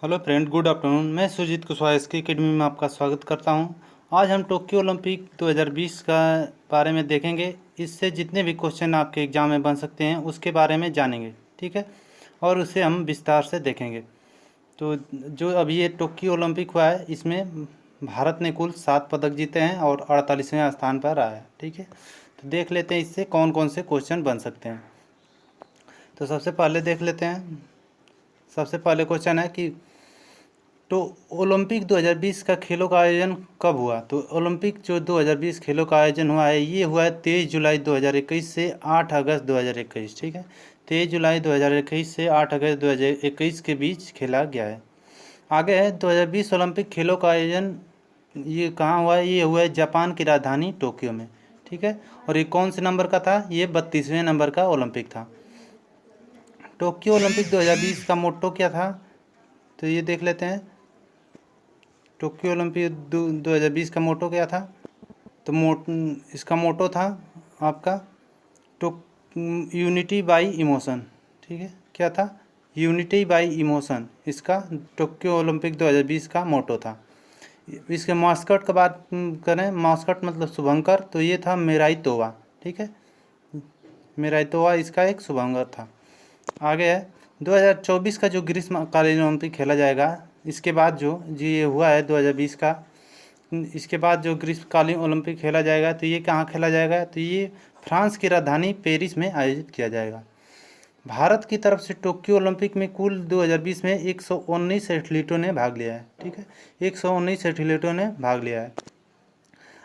Hello friend, good afternoon. मैं सुजीत कुशवाहा इसकी academy में आपका स्वागत करता हूं। आज हम टोक्यो ओलंपिक 2020 का बारे में देखेंगे। इससे जितने भी क्वेश्चन आपके एग्ज़ाम में बन सकते हैं उसके बारे में जानेंगे, ठीक है। और उसे हम विस्तार से देखेंगे। तो जो अभी ये टोक्यो ओलंपिक हुआ है, इसमें भारत ने कुल 7 पदक जीते हैं और 48वें स्थान पर आया है, ठीक है। तो देख लेते हैं इससे कौन कौन से क्वेश्चन बन सकते हैं। तो सबसे पहले देख लेते हैं। सबसे पहले क्वेश्चन है कि तो ओलंपिक 2020 का खेलों का आयोजन कब हुआ। तो ओलंपिक जो 2020 खेलों का आयोजन हुआ है, ये हुआ है 23 जुलाई 2021 से 8 अगस्त 2021, ठीक है। 23 जुलाई 2021 से 8 अगस्त 2021 के बीच खेला गया है। आगे है 2020 ओलंपिक खेलों का आयोजन ये कहाँ हुआ है। ये हुआ है जापान की राजधानी टोक्यो में, ठीक है। और ये कौन से नंबर का था। ये 32वें नंबर का ओलंपिक था। टोक्यो ओलंपिक 2020 का मोटो क्या था, तो ये देख लेते हैं। टोक्यो ओलंपिक 2020 का मोटो क्या था। तो इसका मोटो था आपका टो यूनिटी बाई इमोशन, ठीक है। क्या था, यूनिटी बाई इमोशन। इसका टोक्यो ओलंपिक 2020 का मोटो था। इसके मास्कट का बात करें, मास्कट मतलब शुभंकर, तो ये था मेराई तोवा, ठीक है। मेराई तोवा इसका एक शुभंकर था। आगे है 2024 का जो ग्रीष्मकालीन ओलंपिक खेला जाएगा। इसके बाद जो ये हुआ है 2020 का, इसके बाद जो ग्रीष्मकालीन ओलंपिक खेला जाएगा, तो ये कहाँ खेला जाएगा। तो ये फ्रांस की राजधानी पेरिस में आयोजित किया जाएगा। भारत की तरफ से टोक्यो ओलंपिक में कुल 2020 में 119 एथलीटों ने भाग लिया है, ठीक है। 119 एथलीटों ने भाग लिया है।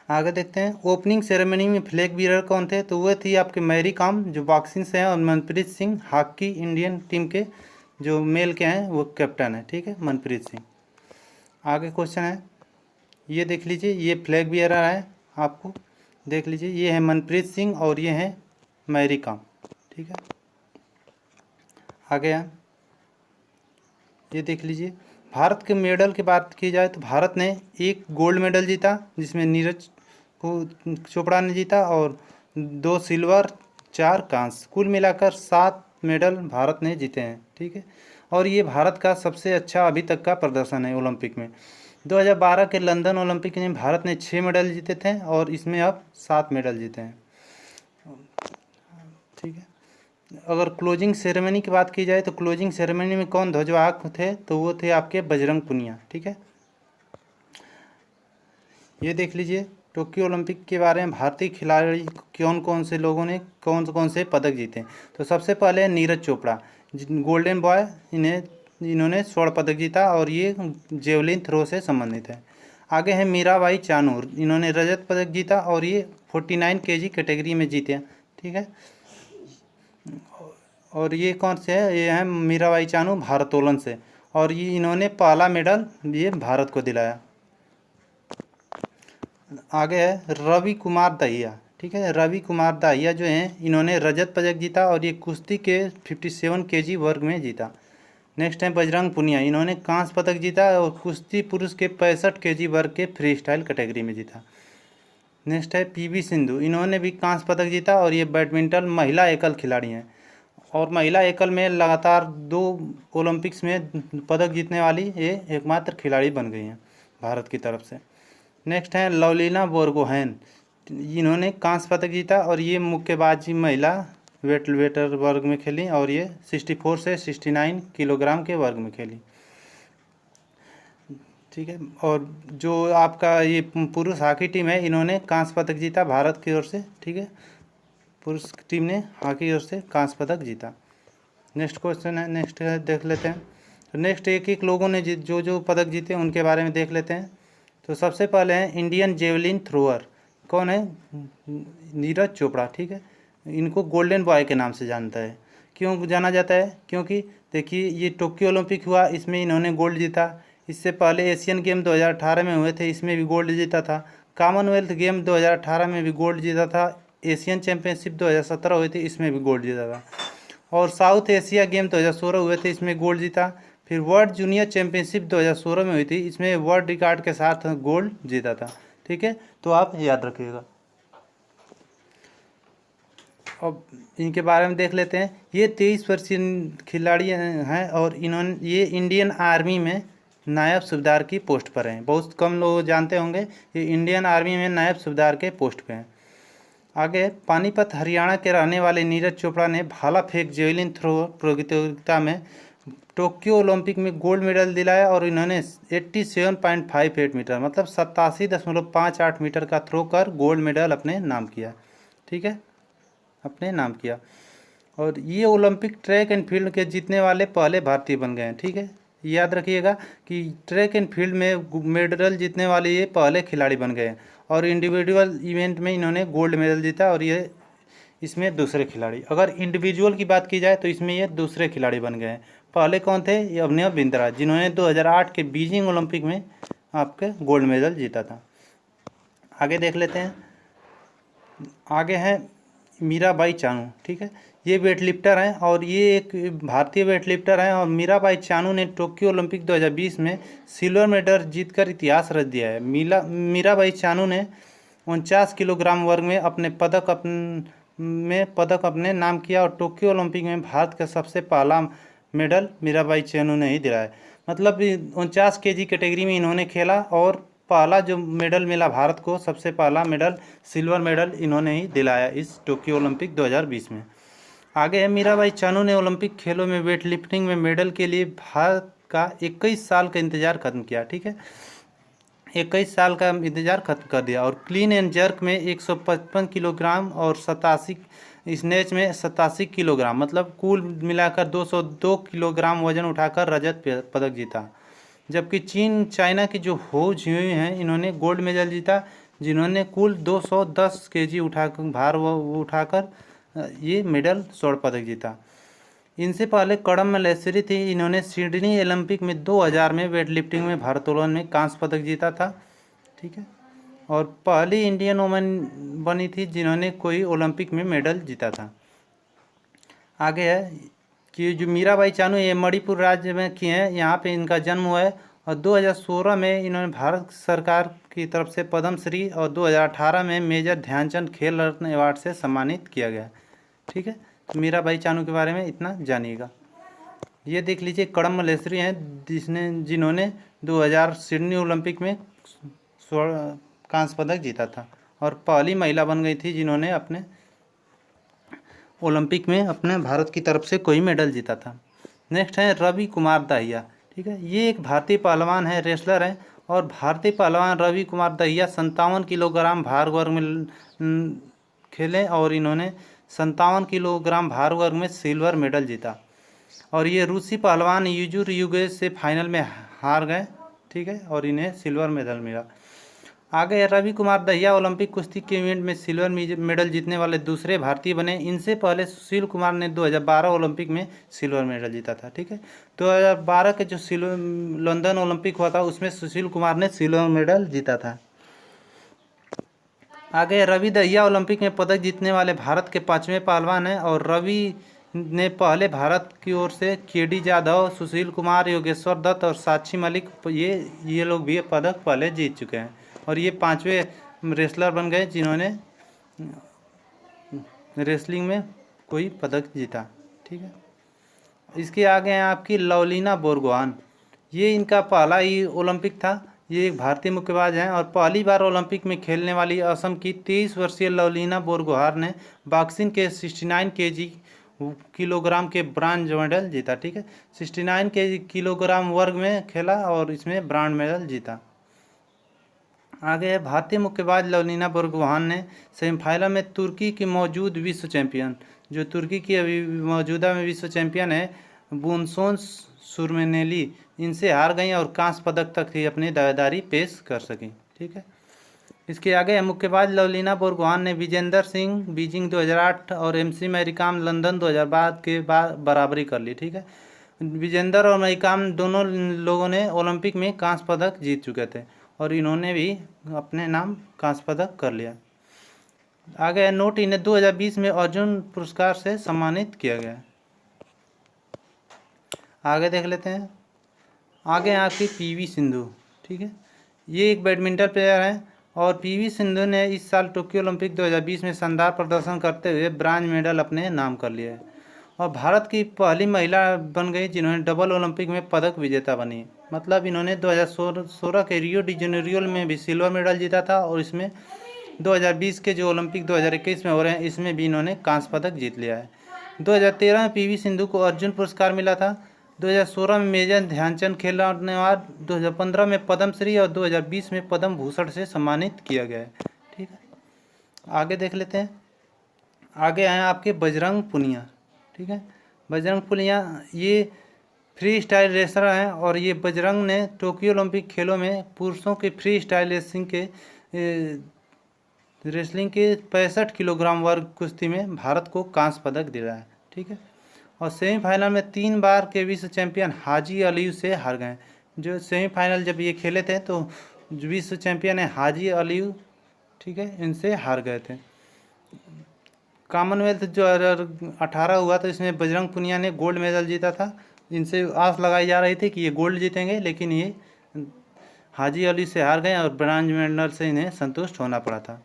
आगे देखते हैं। ओपनिंग सेरेमनी में फ्लैग बीरर कौन थे। तो वह थी आपके मैरी कॉम जो बॉक्सिंग से हैं, और Manpreet Singh hockey Indian team के जो मेल के हैं वो कैप्टन है, ठीक है, मनप्रीत सिंह। आगे क्वेश्चन है, ये देख लीजिए। ये फ्लैग बीयरर है, आपको देख लीजिए। ये है मनप्रीत सिंह और ये है मैरी कॉम, ठीक है। आगे है, ये देख लीजिए। भारत के मेडल की बात की जाए तो भारत ने एक गोल्ड मेडल जीता, जिसमें नीरज चोपड़ा ने जीता, और 2 सिल्वर 4 कांस्य, कुल मिलाकर 7 मेडल भारत ने जीते हैं, ठीक है। और ये भारत का सबसे अच्छा अभी तक का प्रदर्शन है ओलंपिक में। 2012 के लंदन ओलंपिक में भारत ने 6 मेडल जीते थे और इसमें अब 7 मेडल जीते हैं, ठीक है। अगर क्लोजिंग सेरेमनी की बात की जाए तो क्लोजिंग सेरेमनी में कौन ध्वजवाहक थे, तो वो थे आपके बजरंग पुनिया, ठीक है। ये देख लीजिए टोक्यो ओलंपिक के बारे में। भारतीय खिलाड़ी कौन कौन से लोगों ने कौन कौन से पदक जीते। तो सबसे पहले नीरज चोपड़ा, गोल्डन बॉय, इन्होंने स्वर्ण पदक जीता और ये जेवलिन थ्रो से संबंधित है। आगे है मीराबाई चानू, इन्होंने रजत पदक जीता और ये 49 केजी कैटेगरी में जीते, ठीक है। और ये कौन से है, ये है मीराबाई चानू भारोत्तोलन से, और ये इन्होंने पहला मेडल ये भारत को दिलाया। आगे है रवि कुमार दहिया, ठीक है। रवि कुमार दहिया जो हैं, इन्होंने रजत पदक जीता और ये कुश्ती के 57 केजी वर्ग में जीता। नेक्स्ट है बजरंग पुनिया, इन्होंने कांस्य पदक जीता और कुश्ती पुरुष के 65 केजी वर्ग के फ्री स्टाइल कैटेगरी में जीता। नेक्स्ट है पीवी सिंधु, इन्होंने भी कांस्य पदक जीता और ये बैडमिंटन महिला एकल खिलाड़ी हैं, और महिला एकल में लगातार 2 ओलंपिक्स में पदक जीतने वाली ये एकमात्र खिलाड़ी बन गई हैं भारत की तरफ से। नेक्स्ट है लवलीना बोरगोहेन, इन्होंने कांस्य पदक जीता और ये मुक्केबाजी महिला वेटर वर्ग में खेली और ये 64 से 69 किलोग्राम के वर्ग में खेली, ठीक है। और जो आपका ये पुरुष हॉकी टीम है, इन्होंने कांस्य पदक जीता भारत की ओर से, ठीक है। पुरुष टीम ने हॉकी की ओर से कांस्य पदक जीता। नेक्स्ट क्वेश्चन है, नेक्स्ट देख लेते हैं। तो नेक्स्ट एक एक लोगों ने जो जो पदक जीते उनके बारे में देख लेते हैं। तो सबसे पहले हैं इंडियन जेवलिन थ्रोअर, कौन है, नीरज चोपड़ा, ठीक है। इनको गोल्डन बॉय के नाम से जानता है। क्यों जाना जाता है, क्योंकि देखिए ये टोक्यो ओलंपिक हुआ, इसमें इन्होंने गोल्ड जीता। इससे पहले एशियन गेम 2018 में हुए थे, इसमें भी गोल्ड जीता था। कॉमनवेल्थ गेम 2018 में भी गोल्ड जीता था। एशियन चैम्पियनशिप 2017 हुए थे, इसमें भी गोल्ड जीता था। और साउथ एशिया गेम 2016 हुए थे, इसमें गोल्ड जीता। फिर वर्ल्ड जूनियर चैंपियनशिप 2016 में हुई थी, इसमें वर्ल्ड रिकॉर्ड के साथ गोल्ड जीता था, ठीक है। तो आप याद रखिएगा। अब इनके बारे में देख लेते हैं। ये 23 वर्षीय खिलाड़ी हैं और इन्होंने ये इंडियन आर्मी में नायब सूबेदार की पोस्ट पर हैं। बहुत कम लोग जानते होंगे, ये इंडियन आर्मी में नायब सूबेदार के पोस्ट पे हैं। आगे, पानीपत हरियाणा के रहने वाले नीरज चोपड़ा ने भाला फेंक जेवलिन थ्रो प्रतियोगिता में टोक्यो ओलंपिक में गोल्ड मेडल दिलाया और इन्होंने 87.58 मीटर मतलब 87.58 मीटर का थ्रो कर गोल्ड मेडल अपने नाम किया। ठीक है, अपने नाम किया। और ये ओलंपिक ट्रैक एंड फील्ड के जीतने वाले पहले भारतीय बन गए हैं। ठीक है, याद रखिएगा कि ट्रैक एंड फील्ड में मेडल जीतने वाले ये पहले खिलाड़ी बन गए हैं और इंडिविजुअल इवेंट में इन्होंने गोल्ड मेडल जीता और ये इसमें दूसरे खिलाड़ी। अगर इंडिविजुअल की बात की जाए तो इसमें ये दूसरे खिलाड़ी बन गए हैं। पहले कौन थे? ये अभिनव बिंद्रा, जिन्होंने 2008 के बीजिंग ओलंपिक में आपके गोल्ड मेडल जीता था। आगे देख लेते हैं। आगे हैं मीराबाई चानू। ठीक है, ये वेट लिफ्टर हैं और ये एक भारतीय वेट लिफ्टर हैं और मीराबाई चानू ने टोक्यो ओलंपिक 2020 में सिल्वर मेडल जीतकर इतिहास रच दिया है। मीराबाई चानू ने 49 किलोग्राम वर्ग में पदक अपने नाम किया और टोक्यो ओलंपिक में भारत का सबसे पहला मेडल मीराबाई चानू ने ही दिलाया। मतलब 49 केजी कैटेगरी में इन्होंने खेला और पहला जो मेडल मिला भारत को, सबसे पहला मेडल सिल्वर मेडल इन्होंने ही दिलाया इस टोक्यो ओलंपिक 2020 में। आगे है, मीराबाई चानू ने ओलंपिक खेलों में वेट लिफ्टिंग में मेडल के लिए भारत का 21 साल का इंतजार खत्म किया। ठीक है, 21 साल का इंतजार खत्म कर दिया और क्लीन एंड जर्क में 155 किलोग्राम और 87 स्नेच में 87 किलोग्राम मतलब कुल मिलाकर 202 किलोग्राम वजन उठाकर रजत पदक जीता। जबकि चाइना की जो हो जियुई हैं, इन्होंने गोल्ड मेडल जीता, जिन्होंने कुल 210 केजी भार उठाकर ये मेडल स्वर्ण पदक जीता। इनसे पहले कडम मल्लेश्वरी थी, इन्होंने सिडनी ओलंपिक में 2000 में वेट लिफ्टिंग में भारोत्तोलन में कांस्य पदक जीता था। ठीक है, और पहली इंडियन वुमेन बनी थी जिन्होंने कोई ओलंपिक में मेडल जीता था। आगे है कि जो मीराबाई चानू ये मणिपुर राज्य में की हैं, यहाँ पे इनका जन्म हुआ है और 2016 में इन्होंने भारत सरकार की तरफ से पद्म श्री और 2018 में मेजर ध्यानचंद खेल रत्न अवार्ड से सम्मानित किया गया। ठीक है, तो मीराबाई चानू के बारे में इतना जानिएगा। ये देख लीजिए, कडम मल्लेश्वरी हैं जिन्होंने 2000 सिडनी ओलंपिक में स्वर्ण कांस्य पदक जीता था और पहली महिला बन गई थी जिन्होंने अपने ओलंपिक में अपने भारत की तरफ से कोई मेडल जीता था। नेक्स्ट है रवि कुमार दहिया। ठीक है, ये एक भारतीय पहलवान है, रेसलर हैं और भारतीय पहलवान रवि कुमार दहिया 57 किलोग्राम भार वर्ग में खेले और इन्होंने 57 किलोग्राम भार वर्ग में सिल्वर मेडल जीता और ये रूसी पहलवान यूजुर यूगेश से फाइनल में हार गए। ठीक है, और इन्हें सिल्वर मेडल मिला। आगे रवि कुमार दहिया ओलंपिक कुश्ती के इवेंट में सिल्वर मेडल जीतने वाले दूसरे भारतीय बने। इनसे पहले सुशील कुमार ने 2012 ओलंपिक में सिल्वर मेडल जीता था। ठीक है, 2012 के जो लंदन ओलंपिक हुआ था उसमें सुशील कुमार ने सिल्वर मेडल जीता था। आगे रवि दहिया ओलंपिक में पदक जीतने वाले भारत के 5वें पहलवान हैं और रवि ने पहले भारत की ओर से केडी जाधव, सुशील कुमार, योगेश्वर दत्त और साक्षी मलिक ये लोग भी पदक पहले जीत चुके हैं और ये 5वें रेसलर बन गए जिन्होंने रेसलिंग में कोई पदक जीता। ठीक है, इसके आगे हैं आपकी लवलीना बोरगोहान। ये इनका पहला ही ओलंपिक था। ये एक भारतीय मुक्केबाज हैं और पहली बार ओलंपिक में खेलने वाली असम की 23 वर्षीय लवलीना बोरगोहान ने बॉक्सिंग के 69 किलोग्राम के ब्रांज मेडल जीता। ठीक है, 69 किलोग्राम वर्ग में खेला और इसमें ब्रांज मेडल जीता। आगे है भारतीय मुक्केबाज लवलीना बोरगोहान ने सेमीफाइनल में तुर्की की मौजूद विश्व चैंपियन, जो तुर्की की अभी मौजूदा में विश्व चैंपियन है, बुनसोन सुरमेनेली, इनसे हार गई और कांस्य पदक तक ही अपनी दावेदारी पेश कर सकी। ठीक है, इसके आगे मुक्केबाज लवलीना बोरगोहान ने विजेंदर सिंह बीजिंग 2008 और एमसी मैरीकॉम लंदन 2012 के बाद बराबरी कर ली। ठीक है, विजेंदर और मैरीकॉम दोनों लोगों ने ओलंपिक में कांस्य पदक जीत चुके थे और इन्होंने भी अपने नाम कांस्य पदक कर लिया। आगे नोट, इन्हें 2020 में अर्जुन पुरस्कार से सम्मानित किया गया। आगे देख लेते हैं। आगे आपकी पीवी सिंधु। ठीक है, ये एक बैडमिंटन प्लेयर हैं और पीवी सिंधु ने इस साल टोक्यो ओलंपिक 2020 में शानदार प्रदर्शन करते हुए ब्रांज मेडल अपने नाम कर लिया है और भारत की पहली महिला बन गई जिन्होंने डबल ओलंपिक में पदक विजेता बनी। मतलब इन्होंने 2016 के रियो डी जेनेरियो में भी सिल्वर मेडल जीता था और इसमें 2020 के जो ओलंपिक 2021 में हो रहे हैं इसमें भी इन्होंने कांस्य पदक जीत लिया है। 2013 में पीवी सिंधु को अर्जुन पुरस्कार मिला था। 2016 में मेजर ध्यानचंद खेल रत्न अवार्ड, 2015 में पद्मश्री और 2020 में पद्म भूषण से सम्मानित किया गया है। ठीक है, आगे देख लेते हैं। आगे आए आपके बजरंग पुनिया। ठीक है, बजरंग पुनिया ये फ्री स्टाइल रेसर हैं और ये बजरंग ने टोक्यो ओलंपिक खेलों में पुरुषों के फ्री स्टाइल रेसलिंग के 65 किलोग्राम वर्ग कुश्ती में भारत को कांस्य पदक दिलाया है। ठीक है, और सेमीफाइनल में 3 बार के विश्व चैंपियन हाजी अलीव से हार गए। जो सेमीफाइनल जब ये खेले थे तो विश्व चैंपियन है हाजी अलीव, ठीक है, इनसे हार गए थे। कॉमनवेल्थ जो 2018 हुआ तो इसमें बजरंग पुनिया ने गोल्ड मेडल जीता था। इनसे आस लगाई जा रही थी कि ये गोल्ड जीतेंगे, लेकिन ये हाजी अली से हार गए और ब्रॉन्ज मेडल से इन्हें संतुष्ट होना पड़ा था।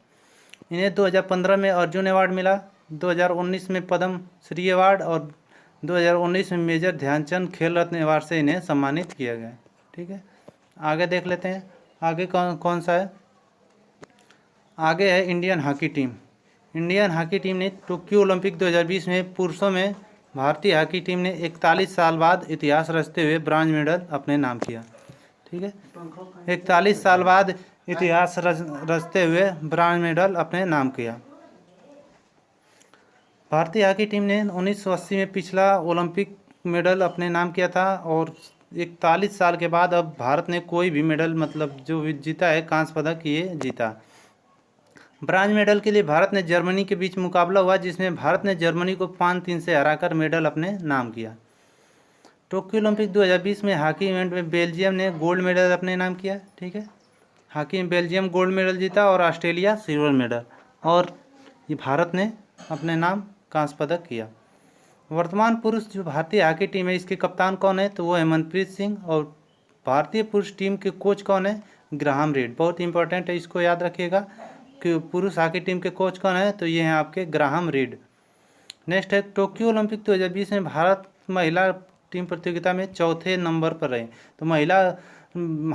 इन्हें 2015 में अर्जुन अवार्ड मिला, 2019 में पद्म श्री अवार्ड और 2019 में मेजर ध्यानचंद खेल रत्न अवार्ड से इन्हें सम्मानित किया गया। ठीक है, आगे देख लेते हैं। आगे कौन सा है? आगे है Indian hockey team. Indian hockey team ने टोक्यो ओलंपिक 2020 में पुरुषों में भारतीय हॉकी टीम ने 41 साल बाद इतिहास रचते हुए ब्रॉन्ज मेडल अपने नाम किया। ठीक है, 41 साल बाद इतिहास रचते हुए ब्रॉन्ज मेडल अपने नाम किया। भारतीय हॉकी टीम ने 1980 में पिछला ओलंपिक मेडल अपने नाम किया था और 41 साल के बाद अब भारत ने कोई भी मेडल मतलब जो भी जीता है कांस्य पदक ये जीता। ब्रॉन्ज मेडल के लिए भारत ने जर्मनी के बीच मुकाबला हुआ जिसमें भारत ने जर्मनी को 5-3 से हराकर मेडल अपने नाम किया। टोक्यो ओलंपिक 2020 में हॉकी इवेंट में बेल्जियम ने गोल्ड मेडल अपने नाम किया। ठीक है, हॉकी में बेल्जियम गोल्ड मेडल जीता और ऑस्ट्रेलिया सिल्वर मेडल, और ये भारत ने अपने नाम कांस्य पदक किया। वर्तमान पुरुष जो भारतीय हॉकी टीम है इसके कप्तान कौन है? तो वो है मनप्रीत सिंह, और भारतीय पुरुष टीम के कोच कौन है? Graham read. बहुत इंपॉर्टेंट है, इसको याद रखिएगा कि पुरुष हॉकी टीम के कोच कौन है, तो ये हैं आपके ग्राहम रीड। नेक्स्ट है टोक्यो ओलंपिक 2020 में भारत महिला टीम प्रतियोगिता में चौथे नंबर पर रही। तो महिला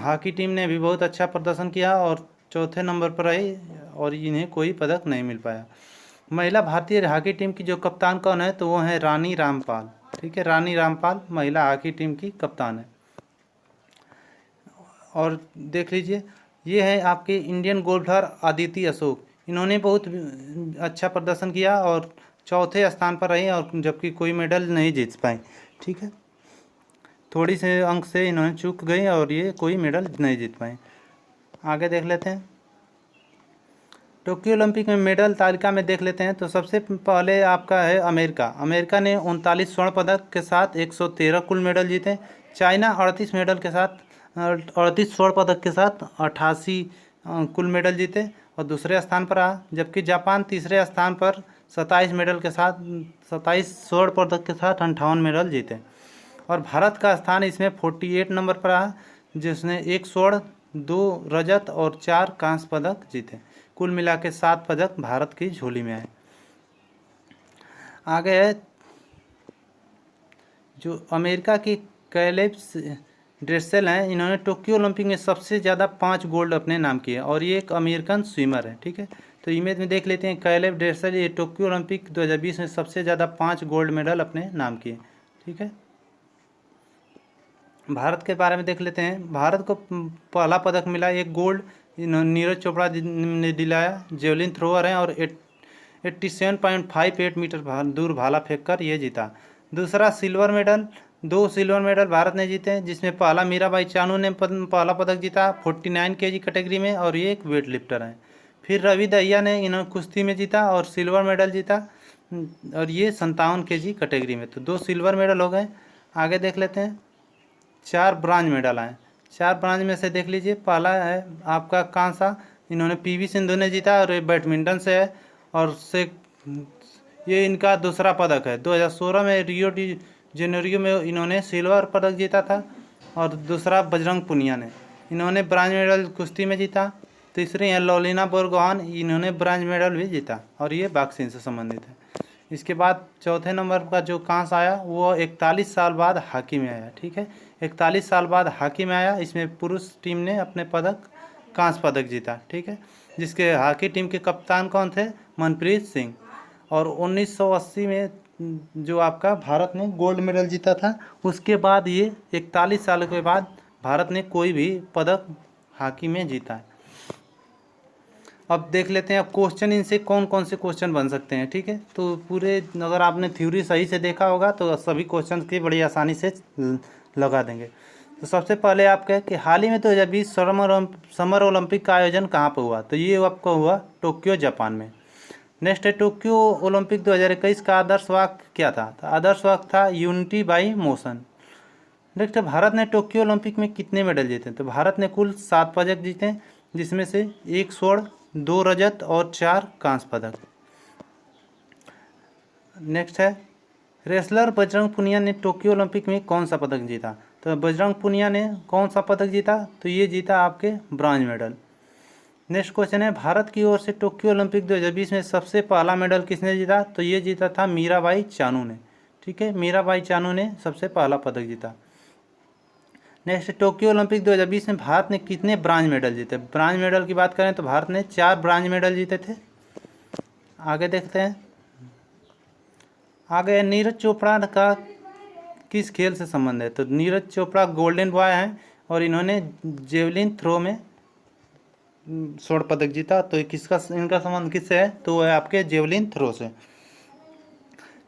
हॉकी टीम ने भी बहुत अच्छा प्रदर्शन किया और चौथे नंबर पर रही और इन्हें कोई पदक नहीं मिल पाया। महिला भारतीय हॉकी टीम की जो कप्तान कौन है? तो वो है रानी रामपाल। ठीक है, रानी रामपाल महिला हॉकी टीम की कप्तान है। और देख लीजिए, ये है आपके इंडियन गोल्फर अदिति अशोक। इन्होंने बहुत अच्छा प्रदर्शन किया और चौथे स्थान पर रही और जबकि कोई मेडल नहीं जीत पाई। ठीक है, थोड़ी से अंक से इन्होंने चूक गई और ये कोई मेडल नहीं जीत पाए। आगे देख लेते हैं। टोक्यो ओलंपिक में मेडल तालिका में देख लेते हैं तो सबसे पहले आपका है अमेरिका। अमेरिका ने 39 स्वर्ण पदक के साथ 113 कुल मेडल जीते। चाइना 38 मेडल के साथ 38 स्वर्ण पदक के साथ 88 कुल मेडल जीते और दूसरे स्थान पर रहा, जबकि जापान तीसरे स्थान पर 27 मेडल के साथ 27 स्वर्ण पदक के साथ 58 मेडल जीते। और भारत का स्थान इसमें 48 नंबर पर रहा, जिसने 1 स्वर्ण 2 रजत और 4 कांस्य पदक जीते। कुल मिला के 7 पदक भारत की झोली में आए। आगे है जो अमेरिका की कैलेब ड्रेसेल हैं। इन्होंने टोक्यो ओलंपिक में सबसे ज़्यादा 5 गोल्ड अपने नाम किए और ये एक अमेरिकन स्विमर है। ठीक है, तो इमेज में देख लेते हैं। कैलेब ड्रेसेल ये टोक्यो ओलंपिक 2020 में सबसे ज़्यादा 5 गोल्ड मेडल अपने नाम किए। ठीक है, भारत के बारे में देख लेते हैं। भारत को पहला पदक मिला, 1 गोल्ड नीरज चोपड़ा ने दिलाया। जेवलिन थ्रोअर हैं और 87.58 मीटर दूर भाला फेंक कर ये जीता। दूसरा silver medal, 2 silver medal Bharat ने जीते हैं, जिसमें पहला मीराबाई चानू ने पहला पदक जीता 49 kg कैटेगरी में और ये एक वेट लिफ्टर हैं। फिर रवि दहिया ने इन्होंने कुश्ती में जीता और सिल्वर मेडल जीता और ये 57 kg कैटेगरी में। तो 2 सिल्वर मेडल हो गए। आगे देख लेते हैं। 4 ब्रॉन्ज मेडल आए। 4 ब्रॉन्ज में से देख लीजिए, पहला है आपका कांसा, इन्होंने पीवी सिंधु ने जीता और ये बैडमिंटन से है और से ये इनका दूसरा पदक है। 2016 में रियो डी जेनेरियो में इन्होंने सिल्वर पदक जीता था। और दूसरा बजरंग पुनिया ने, इन्होंने ब्रॉन्ज मेडल कुश्ती में जीता। तीसरी हैं लवलीना बोरगोहान, इन्होंने ब्रॉन्ज मेडल भी जीता और ये बॉक्सिंग से संबंधित है। इसके बाद चौथे नंबर का जो कांस्य आया वो 41 साल बाद हॉकी में आया। ठीक है, 41 साल बाद हॉकी में आया। इसमें पुरुष टीम ने अपने कांस्य पदक जीता। ठीक है, जिसके हॉकी टीम के कप्तान कौन थे? मनप्रीत सिंह। और 1980 में जो आपका भारत ने गोल्ड मेडल जीता था, उसके बाद ये 41 साल के बाद भारत ने कोई भी पदक हॉकी में जीता है। अब देख लेते हैं अब क्वेश्चन इनसे कौन कौन से क्वेश्चन बन सकते हैं। ठीक है, तो पूरे अगर आपने थ्योरी सही से देखा होगा तो सभी क्वेश्चन की बड़ी आसानी से लगा देंगे। तो सबसे पहले आप कहें कि हाल ही में 2020 समर ओलंपिक का आयोजन कहाँ पर हुआ? तो ये आपका हुआ टोक्यो, जापान में। नेक्स्ट है टोक्यो ओलंपिक 2021 का आदर्श वाक्य क्या था? तो आदर्श वाक्य था यूनिटी बाई मोशन। नेक्स्ट है भारत ने टोक्यो ओलंपिक में कितने मेडल जीते? तो भारत ने कुल 7 पदक जीते, जिसमें से 1 स्वर्ण, 2 रजत और 4 कांस्य पदक। नेक्स्ट है रेसलर बजरंग पुनिया ने टोक्यो ओलंपिक में कौन सा पदक जीता? तो बजरंग पुनिया ने कौन सा पदक जीता? तो ये जीता आपके ब्रॉन्ज मेडल। नेक्स्ट क्वेश्चन है भारत की ओर से टोक्यो ओलंपिक 2020 में सबसे पहला मेडल किसने जीता? तो ये जीता था मीराबाई चानू ने। ठीक है, मीराबाई चानू ने सबसे पहला पदक जीता। नेक्स्ट टोक्यो ओलंपिक 2020 में भारत ने कितने ब्रॉन्ज मेडल जीते? ब्रॉन्ज मेडल की बात करें तो भारत ने 4 ब्रॉन्ज मेडल जीते थे। आगे देखते हैं। आगे नीरज चोपड़ा का किस खेल से संबंध है? तो नीरज चोपड़ा गोल्डन बॉय हैं और इन्होंने जेवलिन थ्रो में स्वर्ण पदक जीता। तो किसका इनका संबंध किससे है? तो है आपके जेवलिन थ्रो से।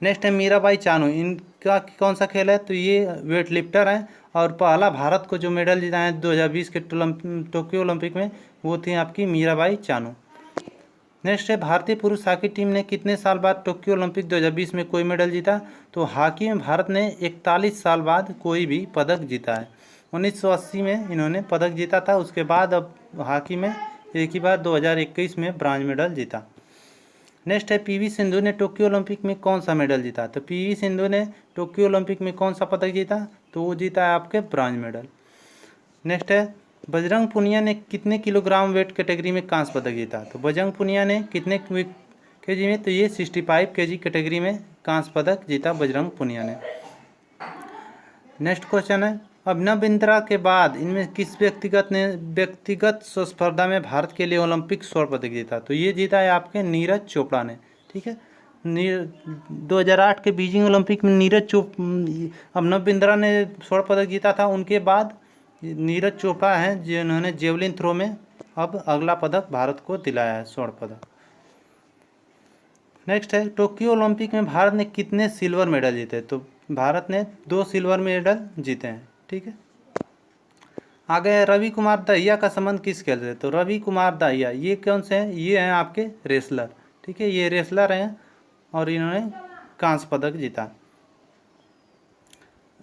नेक्स्ट है मीराबाई चानू, इनका कौन सा खेल है? तो ये वेट लिफ्टर हैं और पहला भारत को जो मेडल जीता है 2020 के टोक्यो ओलंपिक में वो थी आपकी मीराबाई चानू। नेक्स्ट है भारतीय पुरुष हॉकी टीम ने कितने साल बाद टोक्यो ओलंपिक 2020 में कोई मेडल जीता? तो हॉकी में भारत ने 41 साल बाद कोई भी पदक जीता है। 1980 में इन्होंने पदक जीता था, उसके बाद अब हॉकी में एक ही बार 2021 में ब्रॉन्ज मेडल जीता। नेक्स्ट है पीवी सिंधु ने टोक्यो ओलंपिक में कौन सा मेडल जीता? तो पीवी सिंधु ने टोक्यो ओलंपिक में कौन सा पदक जीता? तो वो जीता है आपके ब्रॉन्ज मेडल। नेक्स्ट है बजरंग पुनिया ने कितने किलोग्राम वेट कैटेगरी में कांस्य पदक जीता? तो बजरंग पुनिया ने कितने केजी में? तो ये 65 केजी कैटेगरी में कांस्य पदक जीता बजरंग पुनिया ने। नेक्स्ट क्वेश्चन है अभिनव बिंद्रा के बाद इनमें किस व्यक्तिगत स्पर्धा में भारत के लिए ओलंपिक स्वर्ण पदक जीता? तो ये जीता है आपके नीरज चोपड़ा ने। ठीक है, 2008 के बीजिंग ओलंपिक में अभिनव बिंद्रा ने स्वर्ण पदक जीता था। उनके बाद नीरज चोपड़ा हैं जिन्होंने जेवलिन थ्रो में अब अगला पदक भारत को दिलाया है, स्वर्ण पदक। नेक्स्ट है टोक्यो ओलंपिक में भारत ने कितने सिल्वर मेडल जीते? तो भारत ने 2 सिल्वर मेडल जीते हैं। ठीक है, आगे रवि कुमार दहिया का संबंध किस खेल से? तो रवि कुमार दहिया ये कौन से हैं? ये हैं आपके रेसलर। ठीक है, ये रेसलर हैं और इन्होंने कांस्य पदक जीता।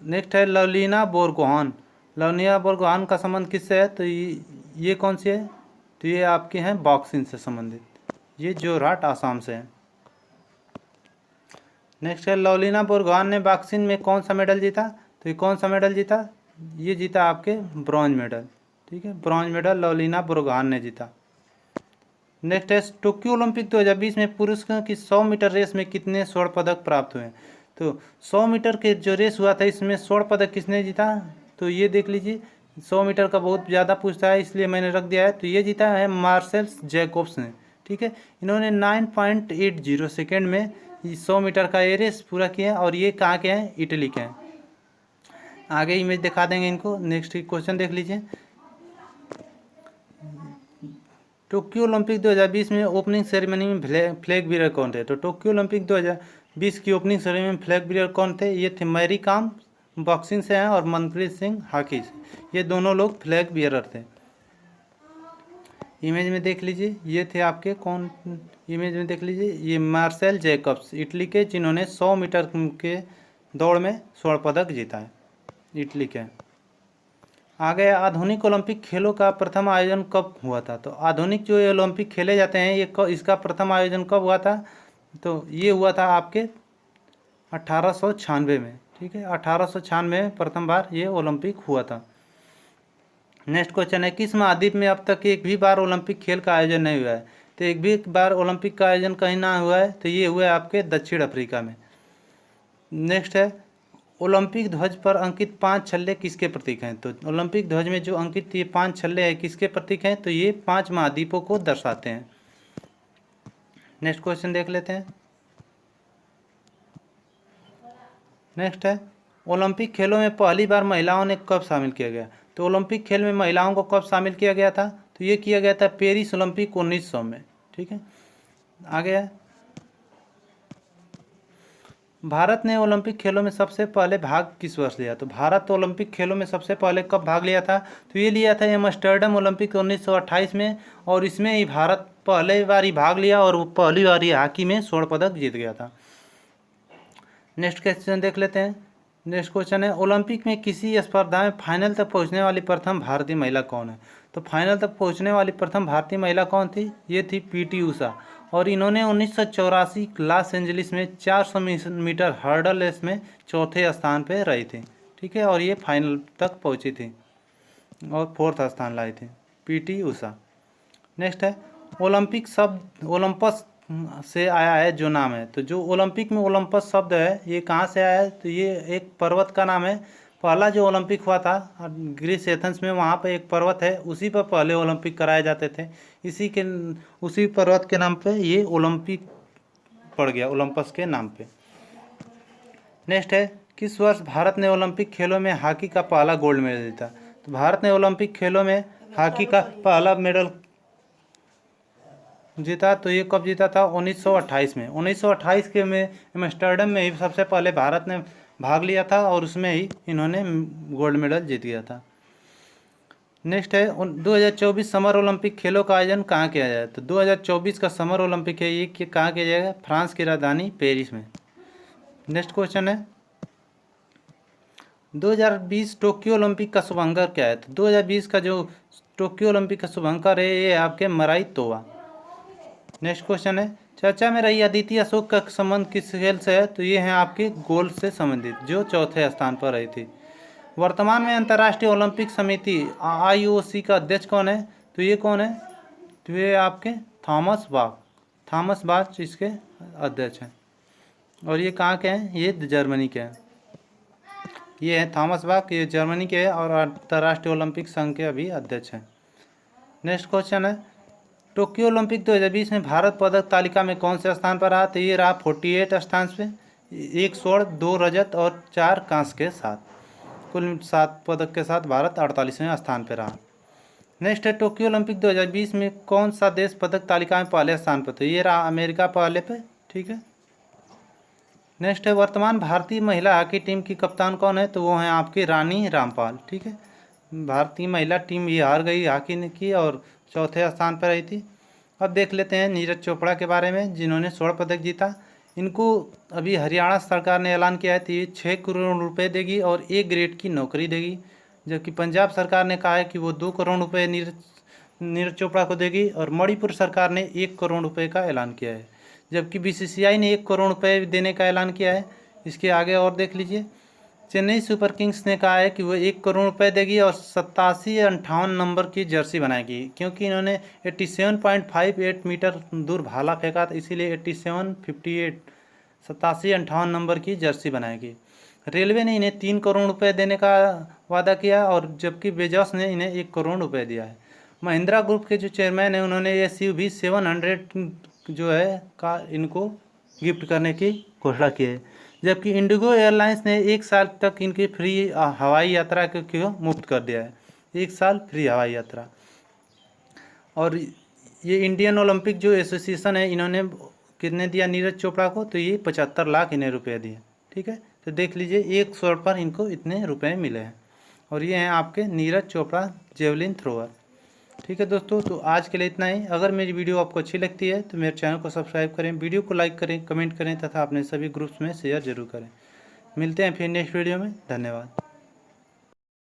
नेक्स्ट है लवलीना बोरगोहान। लवलीना बोरगोहान का संबंध किससे है? तो ये कौन सी है? तो ये आपके हैं बॉक्सिंग से संबंधित, ये जोरहाट आसाम से है। नेक्स्ट है लवलीना बोरगोहान ने बॉक्सिंग में कौन सा मेडल जीता? तो ये कौन सा मेडल जीता? ये जीता आपके ब्रॉन्ज मेडल। ठीक है, ब्रॉन्ज मेडल लवलीना बोरगोहान ने जीता। नेक्स्ट है टोक्यो ओलंपिक 2020 में पुरुषों की 100 मीटर रेस में कितने स्वर्ण पदक प्राप्त हुए? तो 100 मीटर के जो रेस हुआ था इसमें स्वर्ण पदक किसने जीता? तो ये देख लीजिए, 100 मीटर का बहुत ज़्यादा पूछता है इसलिए मैंने रख दिया है। तो ये जीता है मार्सेल जैकोब्स ने। ठीक है, इन्होंने 9.80 सेकेंड में 100 मीटर का ये रेस पूरा किया और ये कहाँ के हैं? इटली के हैं। आगे इमेज दिखा देंगे इनको। नेक्स्ट क्वेश्चन देख लीजिए, टोक्यो ओलंपिक 2020 में ओपनिंग सेरेमनी में फ्लैग बीयर कौन थे? तो टोक्यो ओलंपिक 2020 की ओपनिंग सेरेमनी में फ्लैग बीयर कौन थे? ये थे मैरी कॉम बॉक्सिंग से हैं और मनप्रीत सिंह हॉकी से। ये दोनों लोग फ्लैग बीयरर थे। इमेज में देख लीजिए, ये थे आपके कौन? इमेज में देख लीजिए, ये मार्सेल जैकब्स इटली के, जिन्होंने 100 मीटर के दौड़ में स्वर्ण पदक जीता है, इटली के। आगे आधुनिक ओलंपिक खेलों का प्रथम आयोजन कब हुआ था? तो आधुनिक जो ये ओलंपिक खेले जाते हैं ये इसका प्रथम आयोजन कब हुआ था? तो ये हुआ था आपके 1896 में। ठीक है, 1896 में प्रथम बार ये ओलंपिक हुआ था। नेक्स्ट क्वेश्चन है, किस महाद्वीप में अब तक एक भी बार ओलंपिक खेल का आयोजन नहीं हुआ है? तो एक भी बार ओलंपिक का आयोजन कहीं ना हुआ है, तो ये हुआ है आपके दक्षिण अफ्रीका में। नेक्स्ट है, ओलंपिक ध्वज पर अंकित 5 छल्ले किसके प्रतीक हैं? तो ओलंपिक ध्वज में जो अंकित ये 5 छल्ले हैं किसके प्रतीक हैं? तो ये 5 महाद्वीपों को दर्शाते हैं। नेक्स्ट क्वेश्चन देख लेते हैं। नेक्स्ट है, ओलंपिक खेलों में पहली बार महिलाओं ने कब शामिल किया गया? तो ओलंपिक खेल में महिलाओं को कब शामिल किया गया था? तो ये किया गया था पेरिस ओलंपिक 1900 में। ठीक है, आगे है, भारत ने ओलंपिक खेलों में सबसे पहले भाग किस वर्ष लिया? तो भारत ओलंपिक खेलों में सबसे पहले कब भाग लिया था? तो ये लिया था एम्स्टर्डम ओलंपिक 1928 में, और इसमें ही भारत पहले बार ही भाग लिया और वो पहली बार ही हॉकी में स्वर्ण पदक जीत गया था। नेक्स्ट क्वेश्चन देख लेते हैं। नेक्स्ट क्वेश्चन है, ओलंपिक में किसी स्पर्धा में फाइनल तक पहुंचने वाली प्रथम भारतीय महिला कौन है? तो फाइनल तक पहुंचने वाली प्रथम भारतीय महिला कौन थी? ये थी पीटी उषा, और इन्होंने 1984 लॉस एंजलिस में 400 मीटर हर्डल रेस में चौथे स्थान पर रही थी। ठीक है, और ये फाइनल तक पहुंची थी और 4th स्थान लाई थी पीटी उषा। नेक्स्ट है, ओलंपिक शब्द ओलंपस से आया है जो नाम है। तो जो ओलंपिक में ओलंपस शब्द है ये कहाँ से आया है? तो ये एक पर्वत का नाम है। पहला जो ओलंपिक हुआ था ग्रीस एथेंस में, वहाँ पर एक पर्वत है, उसी पर पहले ओलंपिक कराए जाते थे। उसी पर्वत के नाम पे ये ओलंपिक पड़ गया, ओलंपस के नाम पे। नेक्स्ट है, किस वर्ष भारत ने ओलंपिक खेलों में हॉकी का पहला गोल्ड मेडल जीता? तो भारत ने ओलंपिक खेलों में हॉकी का पहला मेडल जीता, तो ये कब जीता था? 1928 में। 1928 के में एम्स्टर्डम में ही सबसे पहले भारत ने भाग लिया था और उसमें ही इन्होंने गोल्ड मेडल जीत गया था। नेक्स्ट है, 2024 समर ओलंपिक खेलों का आयोजन कहाँ किया जाए? तो 2024 का समर ओलंपिक है, ये कहाँ किया जाएगा? फ्रांस की राजधानी पेरिस में। नेक्स्ट क्वेश्चन है, 2020 टोक्यो ओलंपिक का शुभांकर क्या है? तो 2020 का जो टोक्यो ओलंपिक का शुभांकर है ये आपके मराई तोवा। नेक्स्ट क्वेश्चन है, चर्चा में रही अदिति अशोक का संबंध किस खेल से है? तो ये है आपके गोल्फ से संबंधित, जो चौथे स्थान पर रही थी। वर्तमान में अंतर्राष्ट्रीय ओलंपिक समिति IOC का अध्यक्ष कौन है? तो ये कौन है? तो ये आपके थॉमस बाच इसके अध्यक्ष हैं, और ये कहाँ के हैं? ये जर्मनी के हैं। ये है थॉमस बाच, ये जर्मनी के हैं और अंतर्राष्ट्रीय ओलंपिक संघ के अभी अध्यक्ष हैं। नेक्स्ट क्वेश्चन है, टोक्यो ओलंपिक 2020 में भारत पदक तालिका में कौन से स्थान पर रहा? तो ये रहा 48 स्थान पे, 1 स्वर्ण 2 रजत और 4 कांस्य के साथ, कुल 7 पदक के साथ भारत 48वें स्थान पर रहा। नेक्स्ट है, टोक्यो ओलंपिक 2020 में कौन सा देश पदक तालिका में पहले स्थान पर? तो ये रहा अमेरिका पहले पे। ठीक है, नेक्स्ट है, वर्तमान भारतीय महिला हॉकी टीम की कप्तान कौन है? तो वो हैं आपकी रानी रामपाल। ठीक है, भारतीय महिला टीम ये हार गई हॉकी ने की और चौथे स्थान पर रही थी। अब देख लेते हैं नीरज चोपड़ा के बारे में, जिन्होंने स्वर्ण पदक जीता। इनको अभी हरियाणा सरकार ने ऐलान किया है कि 6 करोड़ रुपए देगी और A ग्रेड की नौकरी देगी, जबकि पंजाब सरकार ने कहा है कि वो 2 करोड़ रुपए नीरज चोपड़ा को देगी, और मणिपुर सरकार ने 1 करोड़ रुपए का ऐलान किया है, जबकि BCCI ने 1 करोड़ रुपए देने का ऐलान किया है। इसके आगे और देख लीजिए, चेन्नई सुपर किंग्स ने कहा है कि वो 1 करोड़ रुपए देगी और 87-58 नंबर की जर्सी बनाएगी, क्योंकि इन्होंने 87.58 मीटर दूर भाला फेंका था, इसीलिए 87-58 नंबर की जर्सी बनाएगी। रेलवे ने इन्हें 3 करोड़ रुपए देने का वादा किया, और जबकि बेजोस ने इन्हें 1 करोड़ रुपए दिया है। महिंद्रा ग्रुप के जो चेयरमैन हैं उन्होंने SUV 700 जो है का इनको गिफ्ट करने की घोषणा की है, जबकि इंडिगो एयरलाइंस ने 1 साल तक इनकी फ्री हवाई यात्रा को मुफ्त कर दिया है, 1 साल फ्री हवाई यात्रा। और ये इंडियन ओलंपिक जो एसोसिएशन है, इन्होंने कितने दिया नीरज चोपड़ा को? तो ये 75 लाख इन्हें रुपये दिए। ठीक है, तो देख लीजिए 1 स्वर्ण पर इनको इतने रुपए मिले हैं, और ये हैं आपके नीरज चोपड़ा जेवलिन थ्रोअर। ठीक है दोस्तों, तो आज के लिए इतना ही। अगर मेरी वीडियो आपको अच्छी लगती है तो मेरे चैनल को सब्सक्राइब करें, वीडियो को लाइक करें, कमेंट करें तथा अपने सभी ग्रुप्स में शेयर जरूर करें। मिलते हैं फिर नेक्स्ट वीडियो में। धन्यवाद।